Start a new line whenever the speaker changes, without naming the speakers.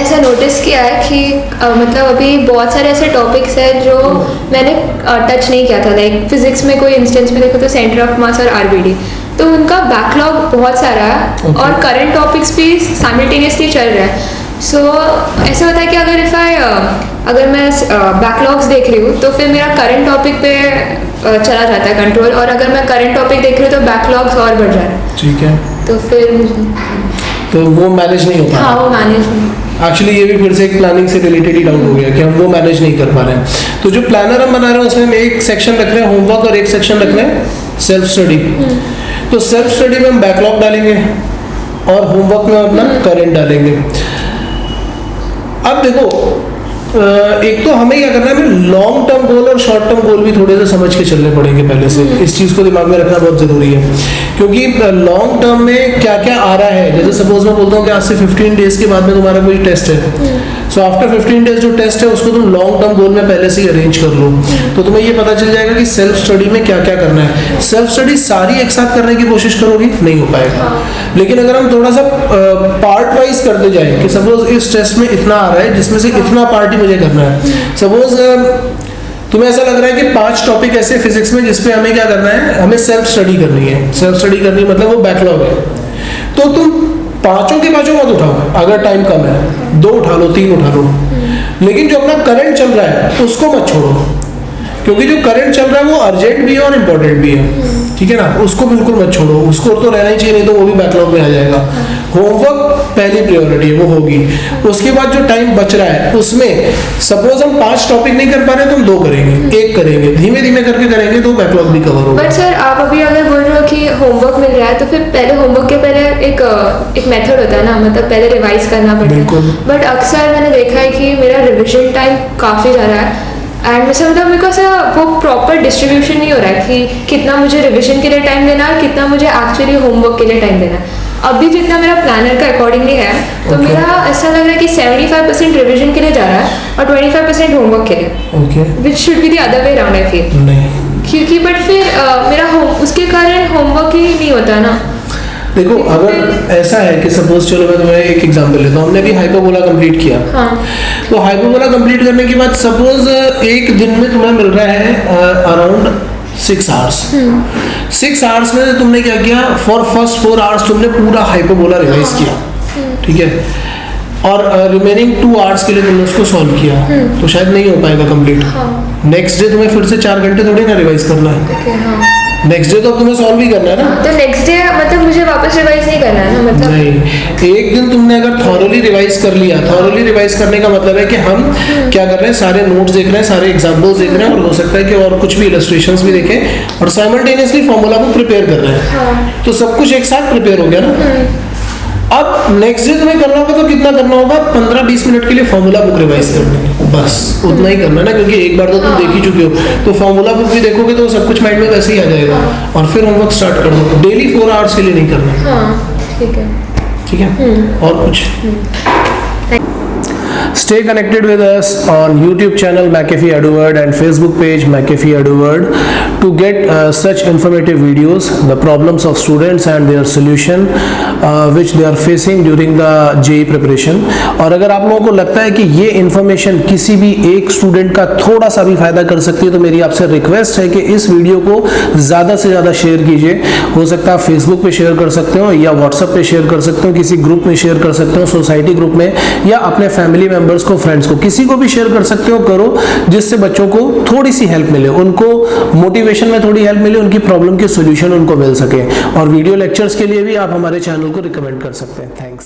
ऐसा नोटिस किया है कि मतलब अभी बहुत सारे ऐसे टॉपिक्स हैं जो मैंने टच नहीं किया था। लाइक फिजिक्स में कोई इंस्टेंस में देखो तो सेंटर ऑफ मास और आरबीडी, तो उनका बैकलॉग बहुत सारा है और करंट टॉपिक्स भी साइमल्टेनियसली चल रहा है। सो ऐसा होता है कि अगर मैं बैकलॉग्स देख रही हूँ तो फिर मेरा करंट टॉपिक पे चला जाता है कंट्रोल, और अगर मैं करंट टॉपिक देख रही हूँ तो बैकलॉग्स और बढ़ रहा है। ठीक है, तो फिर
तो वो मैनेज नहीं होता।
हाँ, वो मैनेज नहीं।
एक्चुअली ये भी फिर से एक प्लानिंग से रिलेटेड ही डाउट हो गया कि हम वो मैनेज नहीं कर पा रहे हैं। तो जो प्लानर हम बना रहे हैं उसमें हम एक सेक्शन रख रहे हैं होमवर्क और एक सेक्शन रख रहे हैं सेल्फ स्टडी। तो सेल्फ स्टडी में हम बैकलॉग डालेंगे और होमवर्क में अपना करंट डालेंगे। अब देखो, एक तो हमें क्या करना है, हमें लॉन्ग टर्म गोल और शॉर्ट टर्म गोल भी थोड़े से समझ के चलने पड़ेंगे पहले से। इस चीज़ को दिमाग में रखना बहुत ज़रूरी है, क्योंकि लॉन्ग टर्म में क्या क्या आ रहा है। जैसे सपोज मैं बोलता हूँ कि आज से 15 डेज के बाद में तुम्हारा कोई टेस्ट है, सो आफ्टर 15 डेज जो टेस्ट है उसको तुम लॉन्ग टर्म गोल में पहले से ही अरेंज कर लो, तो तुम्हें ये पता चल जाएगा कि सेल्फ स्टडी में क्या क्या करना है। सेल्फ स्टडी सारी एक साथ करने की कोशिश करोगी, नहीं हो पाएगा। लेकिन अगर हम थोड़ा सा पार्ट वाइज करते जाए कि सपोज इस टेस्ट में इतना आ रहा है जिसमें से इतना पार्ट ही मुझे करना है। सपोज तुम्हें ऐसा लग रहा है कि 5 टॉपिक ऐसे फिजिक्स में जिसपे हमें क्या करना है, हमें सेल्फ स्टडी करनी है। सेल्फ स्टडी करनी मतलब वो बैकलॉग है, तो तुम पांचों के पांचों मत उठाओ, अगर टाइम कम है 2 उठा लो, 3 उठा लो, लेकिन जो अपना करंट चल रहा है उसको मत छोड़ो, क्योंकि जो करंट चल रहा है वो अर्जेंट भी है और इम्पोर्टेंट भी है। ठीक है ना, उसको बिल्कुल मत छोड़ो, उसको तो रहना ही चाहिए, नहीं तो वो भी बैकलॉग में आ जाएगा। होमवर्क पहली प्रायोरिटी है, वो होगी। उसके बाद जो टाइम बच रहा है उसमें सपोज हम 5 टॉपिक नहीं कर पा रहे तो हम 2 करेंगे, 1 करेंगे, धीमे धीमे करके करेंगे तो बैकलॉग भी कवर होगा।
बट सर आप अभी अगर बोल रहे हो कि होमवर्क मिल रहा है तो फिर पहले होमवर्क के पहले एक मेथड होता है ना, मतलब पहले रिवाइज करना पड़ता है। बट अक्सर मैंने देखा है कि मेरा रिविजन टाइम काफ़ी ज़्यादा है, एंड मतलब मेरे को ऐसा वो प्रॉपर डिस्ट्रीब्यूशन नहीं हो रहा है कि कितना मुझे रिविजन के लिए टाइम देना है और कितना मुझे एक्चुअली होमवर्क के लिए टाइम देना है। अभी जितना मेरा प्लानर का अकॉर्डिंगली है, तो मेरा ऐसा लग रहा है कि 75% रिविजन के लिए जा रहा है और 25% होमवर्क के लिए, which should be the other way around I feel. नहीं, क्योंकि बट फिर मेरा उसके कारण होमवर्क ही नहीं होता ना।
देखो, अगर ऐसा है कि सपोज, चलो मैं तुम्हें एक एग्जांपल लेता हूँ, हमने भी हाइपरबोला कंप्लीट किया। तो हाइपरबोला कंप्लीट करने के बाद सपोज एक दिन में तुम्हें मिल रहा है अराउंड 6 आवर्स। 6 आवर्स में तुमने क्या किया, फॉर फर्स्ट 4 आवर्स तुमने पूरा हाइपरबोला रिवाइज किया, ठीक है, और रिमेनिंग 2 आवर्स के लिए तुमने उसको सॉल्व किया, तो शायद नहीं हो पाएगा कंप्लीट। नेक्स्ट डे तुम्हें फिर से 4 घंटे थोड़ी ना रिवाइज करना है। नेक्स्ट डे तो तुम्हें सॉल्व भी करना है ना,
तो नेक्स्ट डे मतलब मुझे वापस रिवाइज नहीं करना है ना, मतलब
नहीं। एक दिन तुमने अगर थॉरोली रिवाइज कर लिया, थॉरोली रिवाइज करने का मतलब है कि हम क्या कर रहे हैं, सारे नोट्स देख रहे हैं, सारे एग्जांपल्स देख रहे हैं, और हो सकता है कि और कुछ भी इलस्ट्रेशंस भी देखें, और साइमल्टेनियसली फॉर्मूला को प्रिपेयर कर रहे हैं। तो सब कुछ एक साथ प्रिपेयर हो गया ना। अब नेक्स्ट डे तुम्हें करना होगा तो कितना करना होगा, 15-20 मिनट के लिए फॉर्मूला बुक रिवाइज करनी है, बस उतना ही करना है ना, क्योंकि एक बार तो तुम देख ही चुके हो, तो फॉर्मूला बुक भी देखोगे तो सब कुछ माइंड में वैसे ही आ जाएगा, और फिर होमवर्क स्टार्ट कर दो। डेली 4 आवर्स के लिए नहीं करना।
ठीक है,
ठीक है, और कुछ। Stay connected with us on YouTube channel Machephy Eduworld and Facebook page Machephy Eduworld to get such informative videos, the problems of students and their solution which they are facing during the JEE preparation। और अगर आप लोगों को लगता है कि ये information किसी भी एक स्टूडेंट का थोड़ा सा भी फायदा कर सकती है, तो मेरी आपसे रिक्वेस्ट है कि इस वीडियो को ज़्यादा से ज़्यादा शेयर कीजिए। हो सकता है आप फेसबुक पे शेयर कर सकते हो, या व्हाट्सएप पे शेयर कर सकते हो, किसी ग्रुप में शेयर कर सकते हो, सोसाइटी ग्रुप में, या अपने फैमिली मेंबर्स को, फ्रेंड्स को, किसी को भी शेयर कर सकते हो, करो, जिससे बच्चों को थोड़ी सी हेल्प मिले, उनको मोटिवेशन में थोड़ी हेल्प मिले, उनकी प्रॉब्लम के सॉल्यूशन उनको मिल सके। और वीडियो लेक्चर्स के लिए भी आप हमारे चैनल को रिकमेंड कर सकते हैं। थैंक्स।